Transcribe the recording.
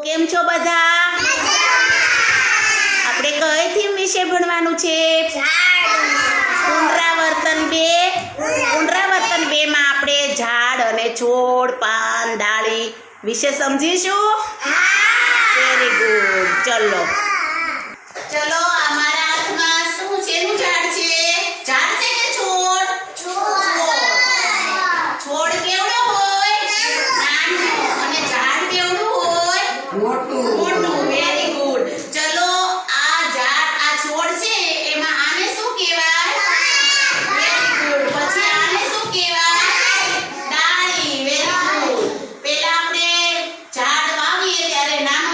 કેમ છો બધા? આપણે કઈ થીમ વિશે ભણવાનું છે? પુનરાવર્તન 2 માં આપણે ઝાડ અને છોડ, પાન, ડાળી વિશે સમજીશું. Very good. ચલો ચલો, આ મારા હાથમાં શું છે? એનું ઝાડ છે. ઝાડ છે કે છોડ? છોડ કેવડો હોય? નાનો. અને ઝાડ કેવડું હોય? મોટું. Very good. ચલો, આ ઝાડ, આ છોડ છે, એમાં આને શું કહેવાય? Very good. પછી આને શું કહેવાય? ડાળી. Very good. પહેલા આપણે ઝાડ વાવીએ ત્યારે નાનો